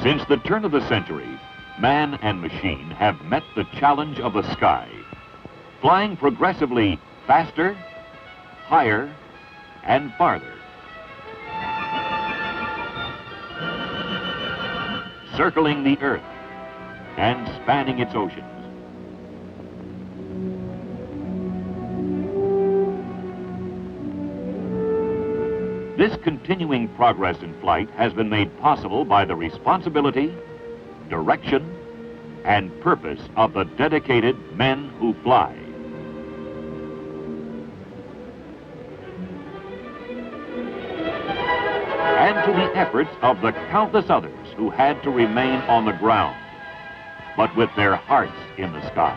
Since the turn of the century, man and machine have met the challenge of the sky, flying progressively faster, higher, and farther. Circling the Earth and spanning its oceans. This continuing progress in flight has been made possible by the responsibility, direction, and purpose of the dedicated men who fly. And to the efforts of the countless others who had to remain on the ground, but with their hearts in the sky.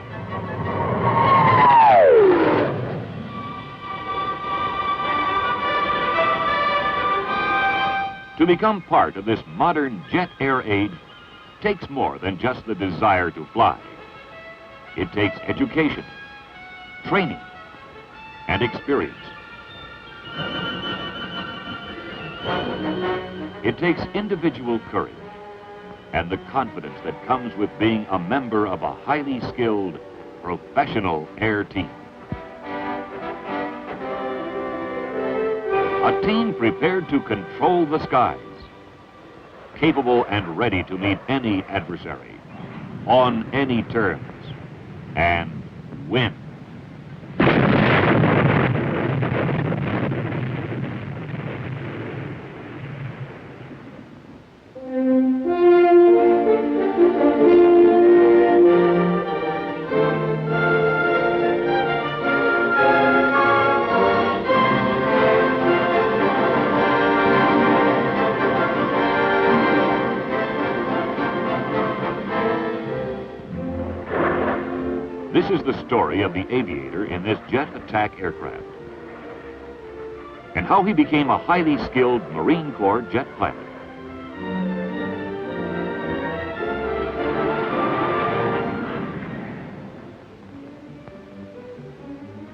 To become part of this modern jet air age takes more than just the desire to fly. It takes education, training, and experience. It takes individual courage and the confidence that comes with being a member of a highly skilled, professional air team. A team prepared to control the skies, capable and ready to meet any adversary, on any terms, and win. This is the story of the aviator in this jet attack aircraft, and how he became a highly skilled Marine Corps jet pilot.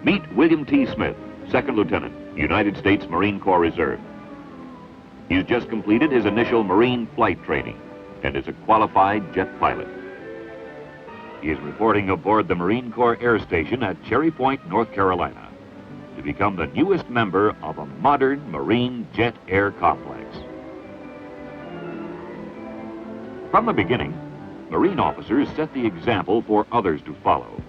Meet William T. Smith, Second Lieutenant, United States Marine Corps Reserve. He's just completed his initial Marine flight training and is a qualified jet pilot. He is reporting aboard the Marine Corps Air Station at Cherry Point, North Carolina, to become the newest member of a modern Marine jet air complex. From the beginning, Marine officers set the example for others to follow.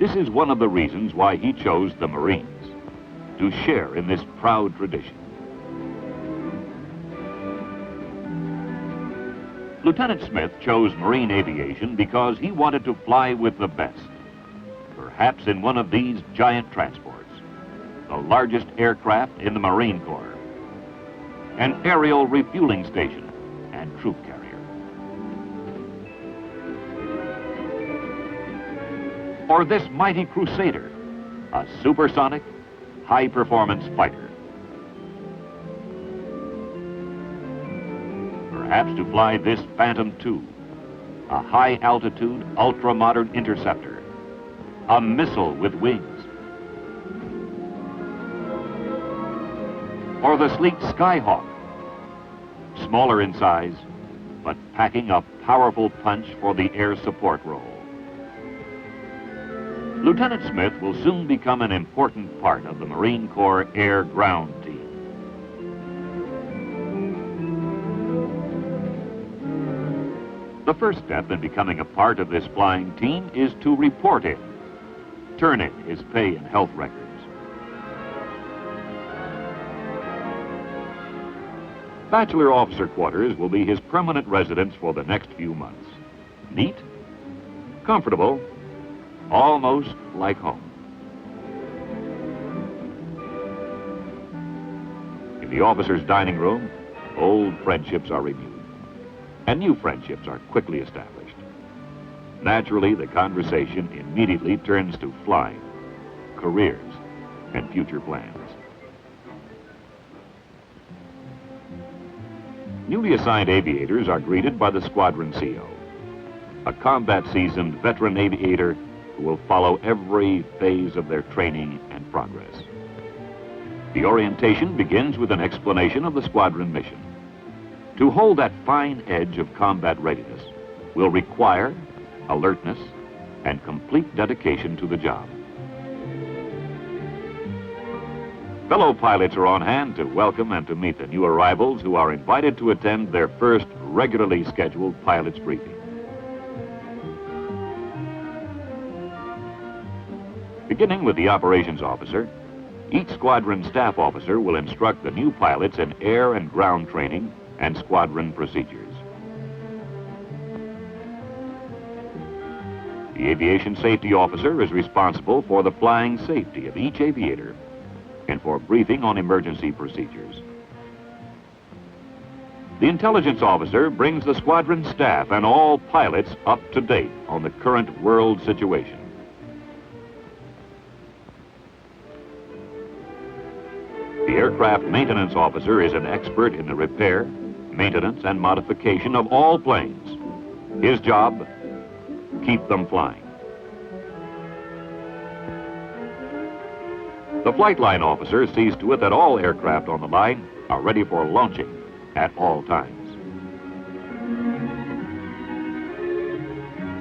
This is one of the reasons why he chose the Marines, to share in this proud tradition. Lieutenant Smith chose marine aviation because he wanted to fly with the best, perhaps in one of these giant transports, the largest aircraft in the Marine Corps, an aerial refueling station and troop carrier. Or this mighty Crusader, a supersonic, high-performance fighter. Perhaps to fly this Phantom II, a high-altitude, ultra-modern interceptor, a missile with wings. Or the sleek Skyhawk, smaller in size, but packing a powerful punch for the air support role. Lieutenant Smith will soon become an important part of the Marine Corps air-ground team. The first step in becoming a part of this flying team is to report in, turn in his pay and health records. Bachelor officer quarters will be his permanent residence for the next few months. Neat, comfortable, almost like home. In the officer's dining room, old friendships are renewed, and new friendships are quickly established. Naturally, the conversation immediately turns to flying, careers, and future plans. Newly assigned aviators are greeted by the squadron CO, a combat-seasoned veteran aviator who will follow every phase of their training and progress. The orientation begins with an explanation of the squadron mission. To hold that fine edge of combat readiness will require alertness and complete dedication to the job. Fellow pilots are on hand to welcome and to meet the new arrivals who are invited to attend their first regularly scheduled pilot's briefing. Beginning with the operations officer, each squadron staff officer will instruct the new pilots in air and ground training and squadron procedures. The aviation safety officer is responsible for the flying safety of each aviator and for briefing on emergency procedures. The intelligence officer brings the squadron staff and all pilots up to date on the current world situation. The aircraft maintenance officer is an expert in the repair, maintenance, and modification of all planes. His job, keep them flying. The flight line officer sees to it that all aircraft on the line are ready for launching at all times.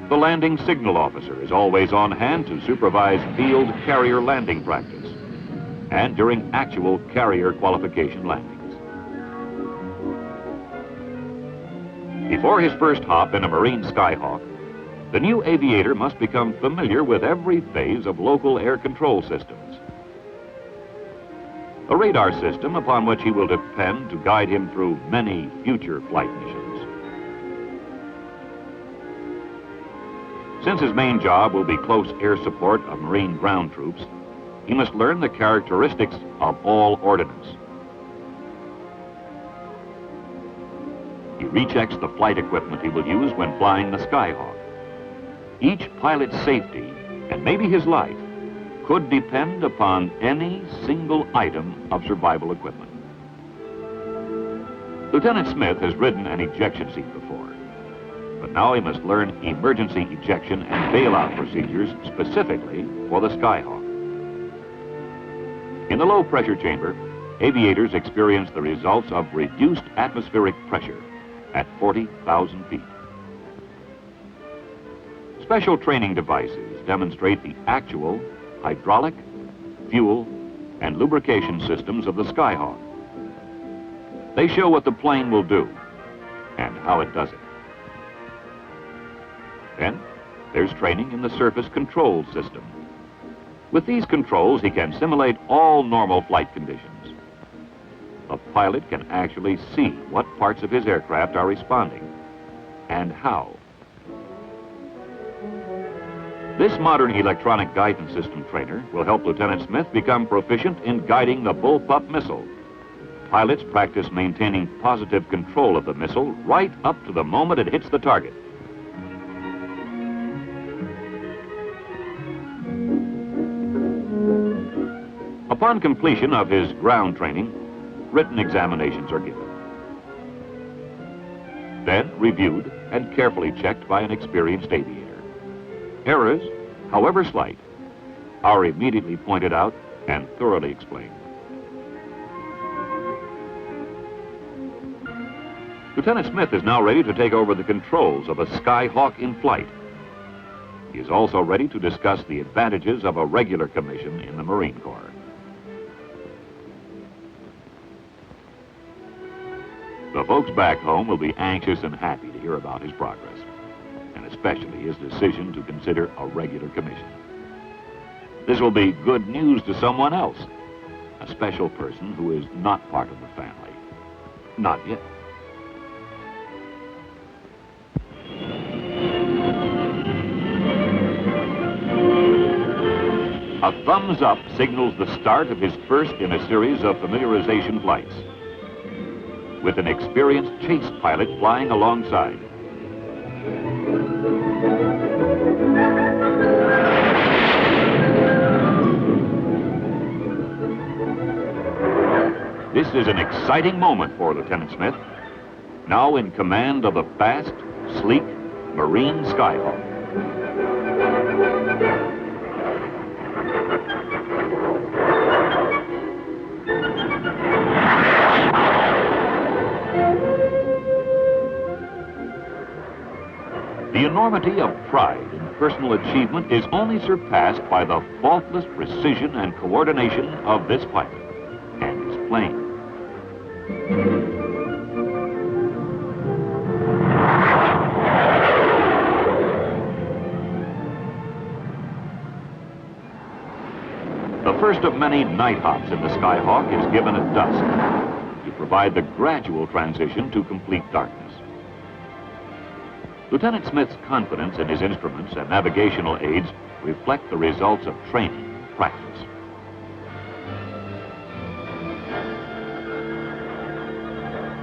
The landing signal officer is always on hand to supervise field carrier landing practice and during actual carrier qualification landings. Before his first hop in a Marine Skyhawk, the new aviator must become familiar with every phase of local air control systems. A radar system upon which he will depend to guide him through many future flight missions. Since his main job will be close air support of Marine ground troops, he must learn the characteristics of all ordnance. He rechecks the flight equipment he will use when flying the Skyhawk. Each pilot's safety, and maybe his life, could depend upon any single item of survival equipment. Lieutenant Smith has ridden an ejection seat before, but now he must learn emergency ejection and bailout procedures specifically for the Skyhawk. In the low pressure chamber, aviators experience the results of reduced atmospheric pressure at 40,000 feet. Special training devices demonstrate the actual hydraulic, fuel, and lubrication systems of the Skyhawk. They show what the plane will do and how it does it. Then, there's training in the surface control system. With these controls, he can simulate all normal flight conditions. A pilot can actually see what parts of his aircraft are responding and how. This modern electronic guidance system trainer will help Lieutenant Smith become proficient in guiding the bullpup missile. Pilots practice maintaining positive control of the missile right up to the moment it hits the target. Upon completion of his ground training, written examinations are given. Then reviewed and carefully checked by an experienced aviator. Errors, however slight, are immediately pointed out and thoroughly explained. Lieutenant Smith is now ready to take over the controls of a Skyhawk in flight. He is also ready to discuss the advantages of a regular commission in the Marine Corps. The folks back home will be anxious and happy to hear about his progress, and especially his decision to consider a regular commission. This will be good news to someone else, a special person who is not part of the family. Not yet. A thumbs up signals the start of his first in a series of familiarization flights, with an experienced chase pilot flying alongside. This is an exciting moment for Lieutenant Smith, now in command of the fast, sleek Marine Skyhawk. enormity of pride in personal achievement is only surpassed by the faultless precision and coordination of this pilot and his plane. The first of many night hops in the Skyhawk is given at dusk to provide the gradual transition to complete darkness. Lieutenant Smith's confidence in his instruments and navigational aids reflect the results of training and practice.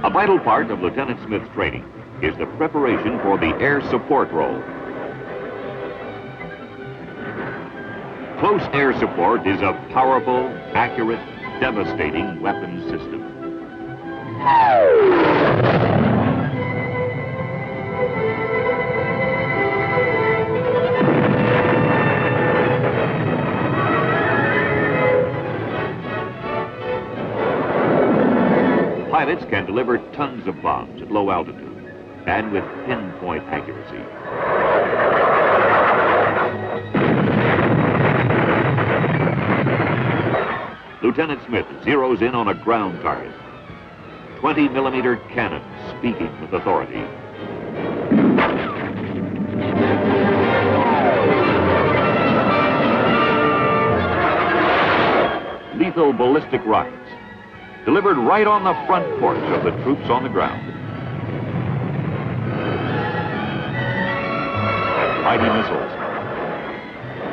A vital part of Lieutenant Smith's training is the preparation for the air support role. Close air support is a powerful, accurate, devastating weapons system. Pilots can deliver tons of bombs at low altitude and with pinpoint accuracy. Lieutenant Smith zeroes in on a ground target. 20-millimeter cannon speaking with authority. Lethal ballistic rockets delivered right on the front porch of the troops on the ground. Mighty missiles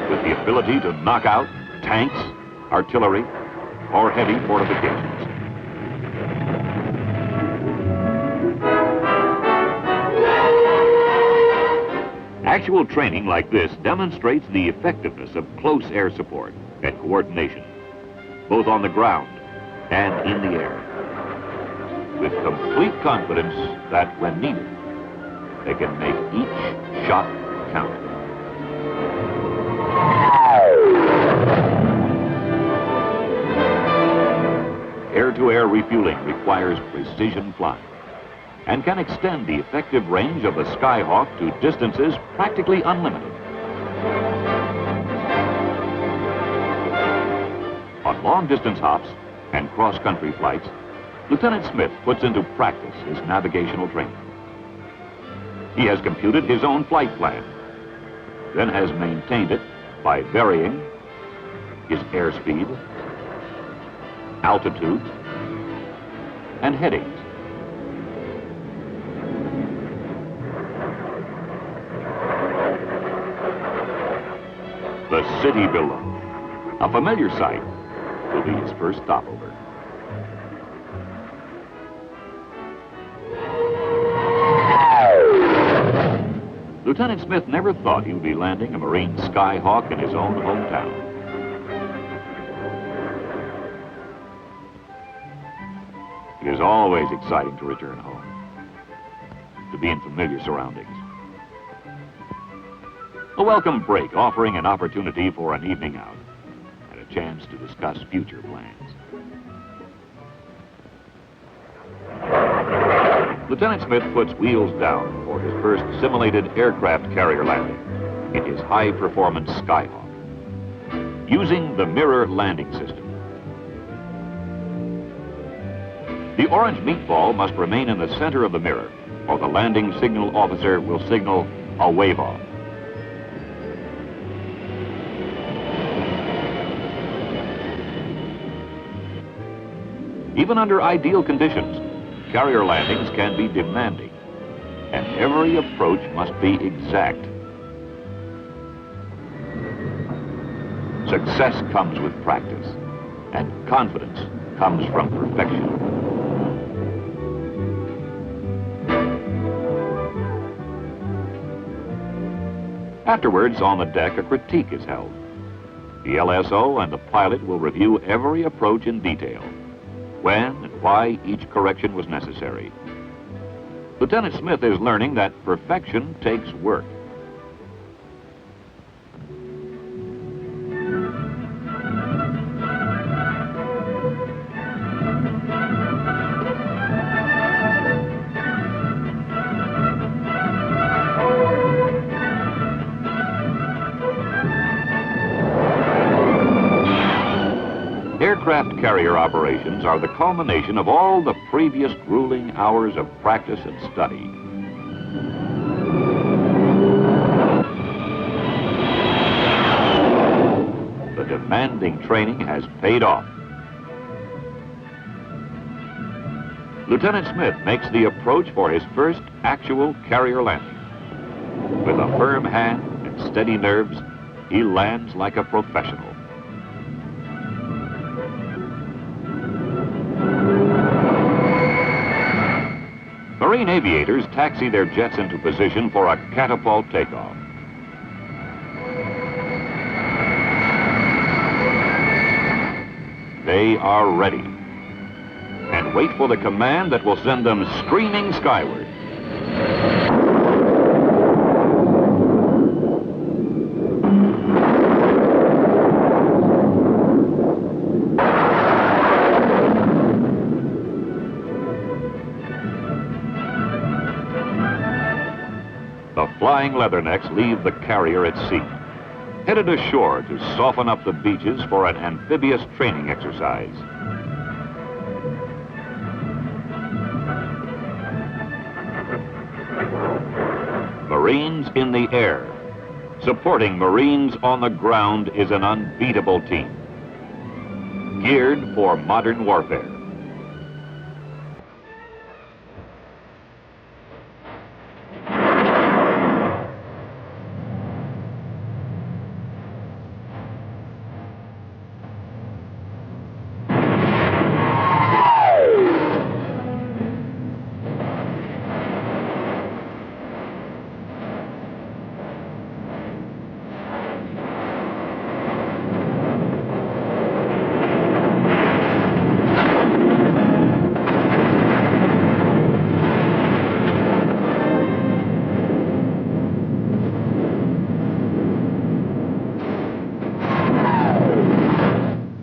with the ability to knock out tanks, artillery, or heavy fortifications. Actual training like this demonstrates the effectiveness of close air support and coordination, both on the ground and in the air, with complete confidence that when needed, they can make each shot count. Air-to-air refueling requires precision flying and can extend the effective range of the Skyhawk to distances practically unlimited. On long-distance hops and cross-country flights, Lieutenant Smith puts into practice his navigational training. He has computed his own flight plan, then has maintained it by varying his airspeed, altitude, and headings. The city below, a familiar sight, will be his first stopover. Lieutenant Smith never thought he would be landing a Marine Skyhawk in his own hometown. It is always exciting to return home, to be in familiar surroundings. A welcome break offering an opportunity for an evening out and a chance to discuss future plans. Lieutenant Smith puts wheels down for his first simulated aircraft carrier landing in his high-performance Skyhawk, using the mirror landing system. The orange meatball must remain in the center of the mirror, or the landing signal officer will signal a wave-off. Even under ideal conditions, carrier landings can be demanding, and every approach must be exact. Success comes with practice, and confidence comes from perfection. Afterwards, on the deck, a critique is held. The LSO and the pilot will review every approach in detail, when and why each correction was necessary. Lieutenant Smith is learning that perfection takes work. Aircraft carrier operations are the culmination of all the previous grueling hours of practice and study. The demanding training has paid off. Lieutenant Smith makes the approach for his first actual carrier landing. With a firm hand and steady nerves, he lands like a professional. Marine aviators taxi their jets into position for a catapult takeoff. They are ready and wait for the command that will send them screaming skyward. The flying leathernecks leave the carrier at sea, headed ashore to soften up the beaches for an amphibious training exercise. Marines in the air. Supporting Marines on the ground is an unbeatable team, geared for modern warfare.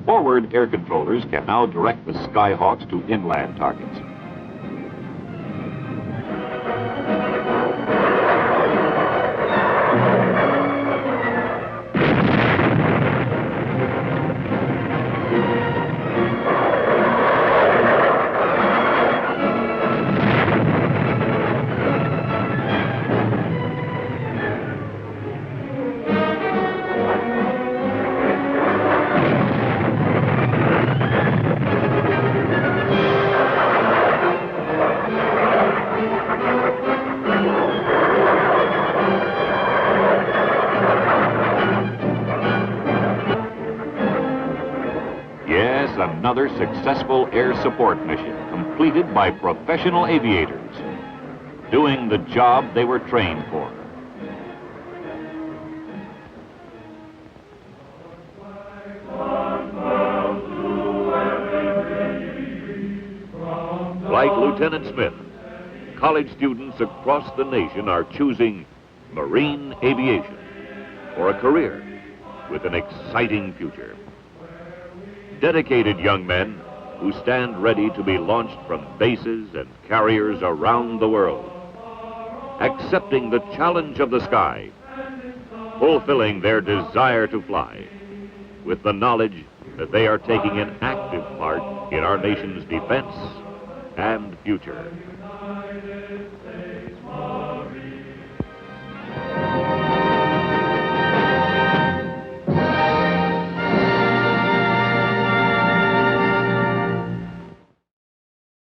Forward air controllers can now direct the Skyhawks to inland targets. Another successful air support mission completed by professional aviators, doing the job they were trained for. Like Lieutenant Smith, college students across the nation are choosing marine aviation for a career with an exciting future. Dedicated young men who stand ready to be launched from bases and carriers around the world, accepting the challenge of the sky, fulfilling their desire to fly, with the knowledge that they are taking an active part in our nation's defense and future.